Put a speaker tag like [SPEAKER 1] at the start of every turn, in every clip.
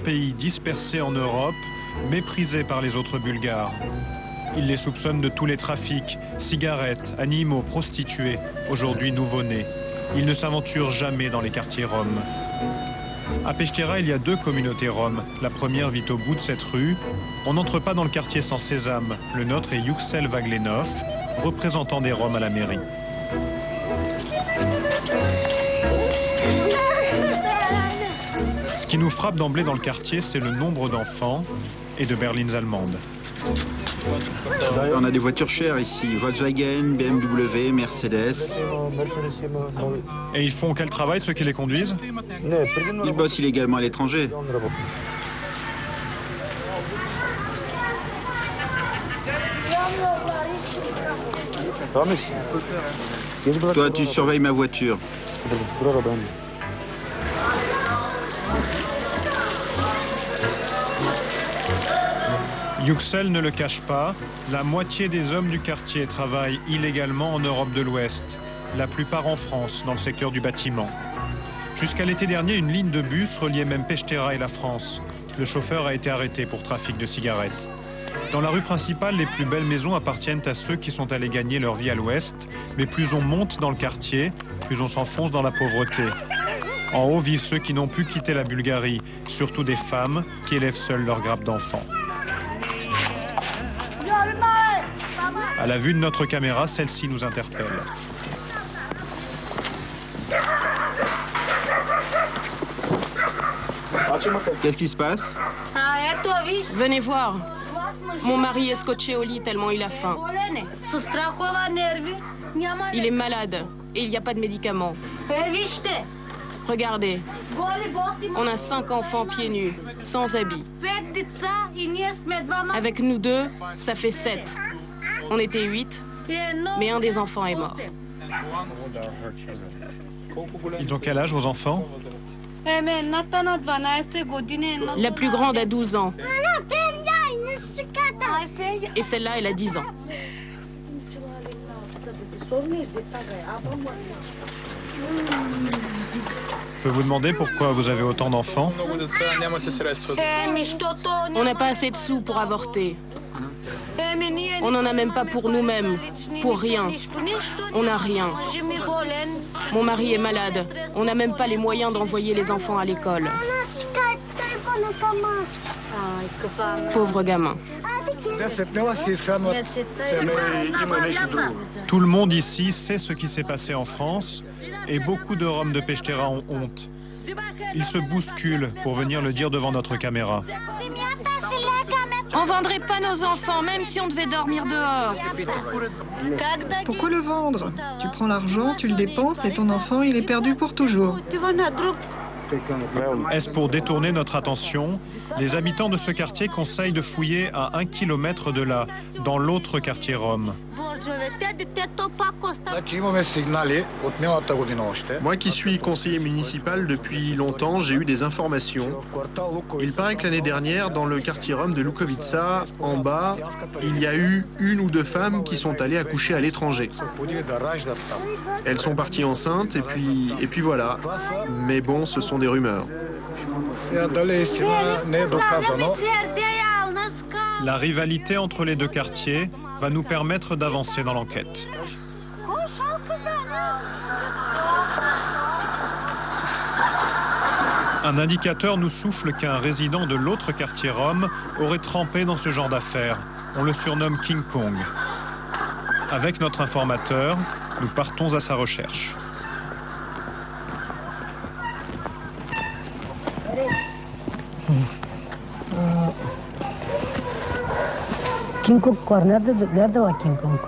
[SPEAKER 1] pays dispersés en Europe, méprisés par les autres Bulgares. Ils les soupçonnent de tous les trafics, cigarettes, animaux, prostituées, aujourd'hui nouveau-nés. Ils ne s'aventurent jamais dans les quartiers roms. À Pechtera, il y a 2 communautés roms. La première vit au bout de cette rue. On n'entre pas dans le quartier sans sésame. Le nôtre est Yuxel Vaglenov, représentant des Roms à la mairie. Ce qui nous frappe d'emblée dans le quartier, c'est le nombre d'enfants et de berlines allemandes.
[SPEAKER 2] On a des voitures chères ici, Volkswagen, BMW, Mercedes.
[SPEAKER 1] Et ils font quel travail, ceux qui les conduisent?
[SPEAKER 2] Ils bossent illégalement à l'étranger. Toi, tu surveilles ma voiture.
[SPEAKER 1] Yuxel ne le cache pas, la moitié des hommes du quartier travaillent illégalement en Europe de l'Ouest, la plupart en France, dans le secteur du bâtiment. Jusqu'à l'été dernier, une ligne de bus reliait même Pechtera et la France. Le chauffeur a été arrêté pour trafic de cigarettes. Dans la rue principale, les plus belles maisons appartiennent à ceux qui sont allés gagner leur vie à l'Ouest, mais plus on monte dans le quartier, plus on s'enfonce dans la pauvreté. En haut vivent ceux qui n'ont pu quitter la Bulgarie, surtout des femmes qui élèvent seules leur grappe d'enfants. À la vue de notre caméra, celle-ci nous interpelle.
[SPEAKER 2] Qu'est-ce qui se passe?
[SPEAKER 3] Venez voir. Mon mari est scotché au lit tellement il a faim. Il est malade et il n'y a pas de médicaments. Regardez, on a 5 enfants pieds nus, sans habits. Avec nous 2, ça fait 7. On était 8, mais un des enfants est mort.
[SPEAKER 1] Ils ont quel âge, vos enfants?
[SPEAKER 3] La plus grande a 12 ans. Et celle-là, elle a 10 ans.
[SPEAKER 1] Je peux vous demander pourquoi vous avez autant d'enfants?
[SPEAKER 3] On n'a pas assez de sous pour avorter. On n'en a même pas pour nous-mêmes, pour rien. On n'a rien. Mon mari est malade. On n'a même pas les moyens d'envoyer les enfants à l'école. Pauvre gamin.
[SPEAKER 1] Tout le monde ici sait ce qui s'est passé en France et beaucoup de Roms de Pechtera ont honte. Ils se bousculent pour venir le dire devant notre caméra.
[SPEAKER 4] On vendrait pas nos enfants, même si on devait dormir dehors.
[SPEAKER 5] Pourquoi le vendre? Tu prends l'argent, tu le dépenses et ton enfant, il est perdu pour toujours.
[SPEAKER 1] Est-ce pour détourner notre attention? Les habitants de ce quartier conseillent de fouiller à 1 kilomètre de là, dans l'autre quartier Rome.
[SPEAKER 6] Moi qui suis conseiller municipal depuis longtemps, j'ai eu des informations. Il paraît que l'année dernière, dans le quartier Rome de Lukovica, en bas, il y a eu 1 ou 2 femmes qui sont allées accoucher à l'étranger. Elles sont parties enceintes et puis voilà. Mais bon, ce sont des rumeurs.
[SPEAKER 1] La rivalité entre les 2 quartiers va nous permettre d'avancer dans l'enquête. Un indicateur nous souffle qu'un résident de l'autre quartier Rome aurait trempé dans ce genre d'affaires. On le surnomme King Kong. Avec notre informateur, nous partons à sa recherche.
[SPEAKER 7] King Kong var. Nerede var King Kong?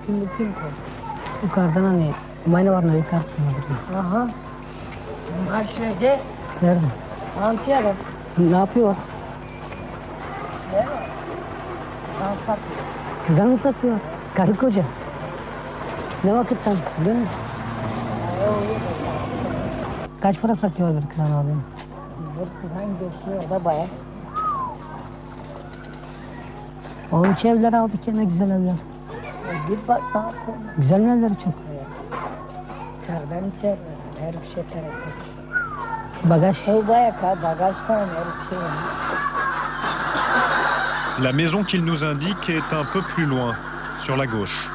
[SPEAKER 7] King Kong. Yukarıdan hani mayna var mı yukarısında? Aha. Karşıda. Nerede? Antiya. Ne yapıyor? Kızan satıyor. Kızan mı satıyor? Karı koca. Ne vakitten biliyor musun? Kaç para satıyorlar kızan abi? Kızan geçiyor da bayağı. Onun için evler aldık ya, ne güzel evler. Bir bak daha güzel evleri çok. Terden içer, her bir şey terden.
[SPEAKER 1] La maison qu'il nous indique est un peu plus loin, sur la gauche.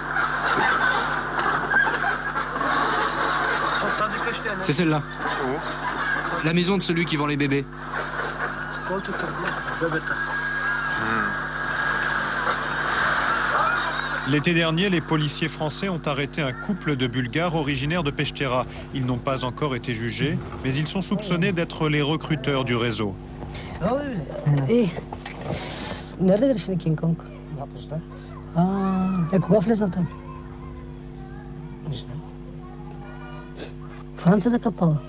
[SPEAKER 8] C'est celle-là. La maison de celui qui vend les bébés.
[SPEAKER 1] L'été dernier, les policiers français ont arrêté un couple de Bulgares originaires de Peshtera. Ils n'ont pas encore été jugés, mais ils sont soupçonnés d'être les recruteurs du réseau.
[SPEAKER 7] Nerede şimdi King Kong? Kога влезна там? Fransa'da kapalı.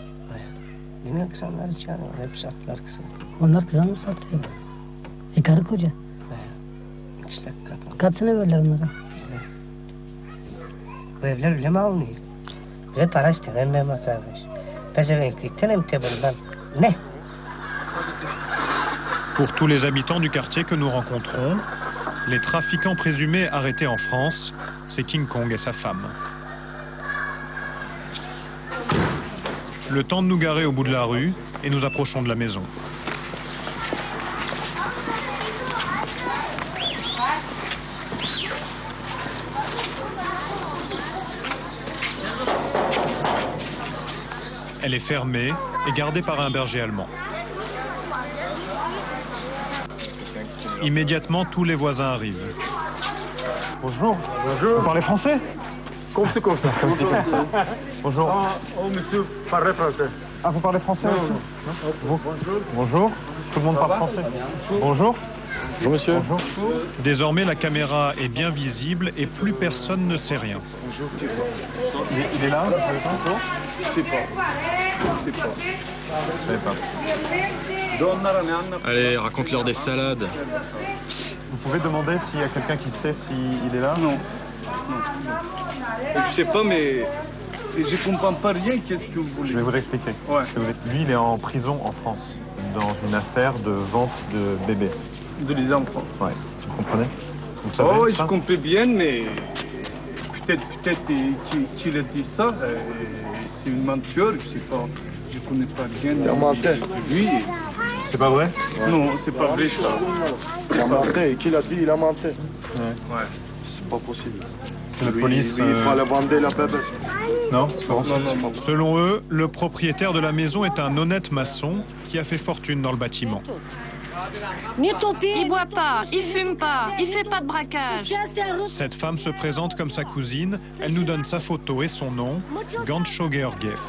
[SPEAKER 7] Onlar kızan mı satıyor? Karı koca. Kaç sene verdiler onlara?
[SPEAKER 9] Bu evler öyle mi alınıyor? Böyle para isteyen memur kardeş. Pezevenklikten hem bundan. Ne?
[SPEAKER 1] Pour tous les habitants du quartier que nous rencontrons, les trafiquants présumés arrêtés en France, c'est King Kong et sa femme. Le temps de nous garer au bout de la rue et nous approchons de la maison. Elle est fermée et gardée par un berger allemand. Immédiatement, tous les voisins arrivent.
[SPEAKER 10] Bonjour. Bonjour. Vous parlez français? Comme ça. Comme ça. Bonjour.
[SPEAKER 11] Oh, monsieur, parlez français.
[SPEAKER 10] Ah, vous parlez français aussi?
[SPEAKER 11] Non.
[SPEAKER 10] Bonjour. Bonjour. Tout le monde parle français. Bonjour. Bonjour, monsieur. Bonjour.
[SPEAKER 1] Désormais, la caméra est bien visible et plus personne ne sait rien.
[SPEAKER 10] Bonjour. Il est là? Vous savez pas?
[SPEAKER 11] Je sais pas. Je sais pas.
[SPEAKER 12] Allez, raconte-leur des salades.
[SPEAKER 10] Vous pouvez demander s'il y a quelqu'un qui sait s'il est là?
[SPEAKER 11] Non. Je sais pas, mais je comprends pas rien. Qu'est-ce que vous voulez?
[SPEAKER 10] Je vais vous expliquer.
[SPEAKER 11] Ouais.
[SPEAKER 10] Lui, il est en prison en France, dans une affaire de vente de bébés.
[SPEAKER 11] De les enfants.
[SPEAKER 10] Ouais, vous comprenez? Vous savez
[SPEAKER 11] oui, je comprends bien, mais peut-être qu'il a dit ça. C'est une menteur, je sais pas. Je connais pas bien lui.
[SPEAKER 10] C'est pas vrai?
[SPEAKER 11] Non, c'est pas vrai ça.
[SPEAKER 13] Il a menté. Qui l'a dit? Il a menté.
[SPEAKER 11] Ouais.
[SPEAKER 13] C'est pas possible.
[SPEAKER 10] C'est la police.
[SPEAKER 13] Il fallait vendre la bébé.
[SPEAKER 10] Non, c'est pas vrai.
[SPEAKER 11] Non.
[SPEAKER 1] Selon eux, le propriétaire de la maison est un honnête maçon qui a fait fortune dans le bâtiment.
[SPEAKER 4] Il boit pas, il fume pas, il fait pas de braquage.
[SPEAKER 1] Cette femme se présente comme sa cousine. Elle nous donne sa photo et son nom, Gancho Georgiev.